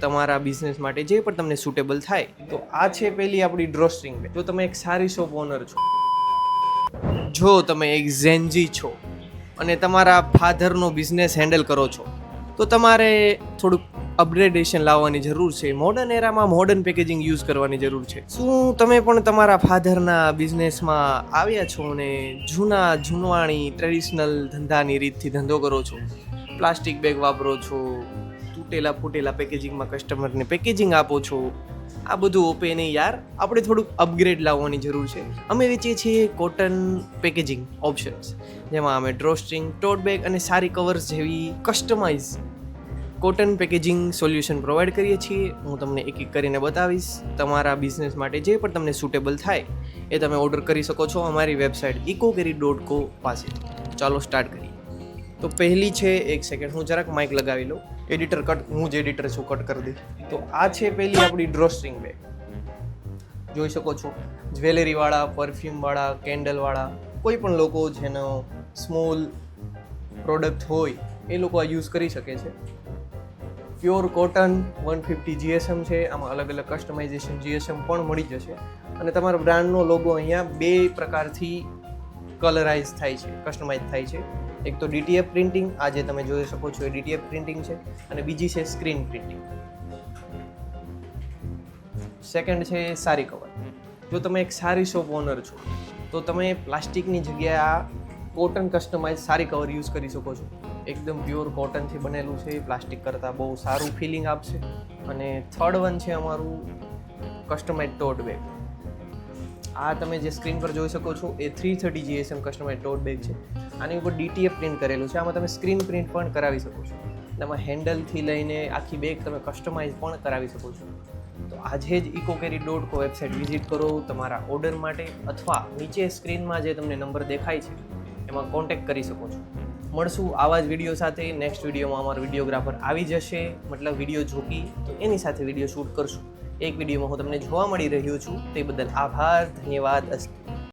તમારા બિઝનેસ માટે જે પણ તમને સુટેબલ થાય. તો આ છે પહેલી આપણી ડ્રોસ્ટ્રિંગ બેગ. જો તમે એક સારી શોપ ઓનર છો, જો તમે એક ઝેન્જી છો અને તમારા ફાધરનો બિઝનેસ હેન્ડલ કરો છો, તો તમારે થોડુંક અપગ્રેડેશન લાવવાની જરૂર છે. મોડર્ન એરામાં મોડર્ન પેકેજિંગ યુઝ કરવાની જરૂર છે. શું તમે પણ તમારા ફાધરના બિઝનેસમાં આવ્યા છો અને જૂનવાણી ટ્રેડિશનલ ધંધાની રીતથી ધંધો કરો છો? પ્લાસ્ટિક બેગ વાપરો છો, તૂટેલા ફૂટેલા પેકેજિંગમાં કસ્ટમરને પેકેજિંગ આપો છો. આ બધું ઓપે નહીં યાર, આપણે થોડુંક અપગ્રેડ લાવવાની જરૂર છે. અમે વેચીએ છીએ કોટન પેકેજિંગ ઓપ્શન્સ, જેમાં અમે ડ્રોસ્ટ્રિંગ, ટોટ બેગ અને સારી કવર્સ જેવી customize cotton packaging solution provide કરીએ છીએ. હું તમને એક એક કરીને બતાવીશ. તમારા બિઝનેસ માટે જે પણ તમને સુટેબલ થાય એ તમે ઓર્ડર કરી શકો છો અમારી વેબસાઇટ ecocarry.co પાસે. ચાલો સ્ટાર્ટ કરીએ. તો પહેલી છે, એક સેકન્ડ હું જરાક માઇક લગાવી લઉં. એડિટર કટ, હું જ એડિટર છું, કટ કરી દઈ. તો આ છે પહેલી આપણી ડ્રોસ્ટ્રિંગ બેગ. જોઈ શકો છો, જ્વેલરીવાળા, પરફ્યુમવાળા, કેન્ડલવાળા, કોઈ પણ લોકો જેનો સ્મોલ પ્રોડક્ટ હોય એ લોકો આ યુઝ કરી શકે છે. પ્યોર કોટન 150 GSM છે. આમાં અલગ અલગ કસ્ટમાઇઝેશન GSM પણ મળી જશે. અને તમારા બ્રાન્ડનો લોગો અહીંયા બે પ્રકારથી કલરાઇઝ થાય છે, કસ્ટમાઇઝ થાય છે. એક તો DTF પ્રિન્ટિંગ, આ જે તમે જોઈ શકો છો એ DTF પ્રિન્ટિંગ છે, અને બીજી છે સ્ક્રીન પ્રિન્ટિંગ. સેકન્ડ છે સારી કવર. જો તમે એક સારી શોપ ઓનર છો, તો તમે પ્લાસ્ટિકની જગ્યાએ આ કોટન કસ્ટમાઇઝ સારી કવર યુઝ કરી શકો છો. એકદમ પ્યોર કોટનથી બનેલું છે, પ્લાસ્ટિક કરતાં બહુ સારું ફિલિંગ આપશે. અને થર્ડ વન છે અમારું કસ્ટમાઇઝ ટોટ બેગ. આ તમે જે સ્ક્રીન પર જોઈ શકો છો એ 330 GSM કસ્ટમાઇઝ ટોટ બેગ છે. આની ઉપર DTF પ્રિન્ટ કરેલું છે. આમાં તમે સ્ક્રીન પ્રિન્ટ પણ કરાવી શકો છો. એમાં હેન્ડલથી લઈને આખી બેગ તમે કસ્ટમાઇઝ પણ કરાવી શકો છો. તો આજે જ ecocarry.co વેબસાઇટ વિઝિટ કરો તમારા ઓર્ડર માટે, અથવા નીચે સ્ક્રીનમાં જે તમને નંબર દેખાય છે એમાં કોન્ટેક્ટ કરી શકો છો. મળશું આવા જ વિડીયો સાથે. નેક્સ્ટ વિડીયોમાં અમારો વિડીયોગ્રાફર આવી જશે, મતલબ વિડીયો જોકી, તો એની સાથે વિડીયો શૂટ કરશું. એક વિડીયોમાં હું તમને જોવા મળી રહ્યો છું, તે બદલ આભાર, ધન્યવાદ, અસ્તુ.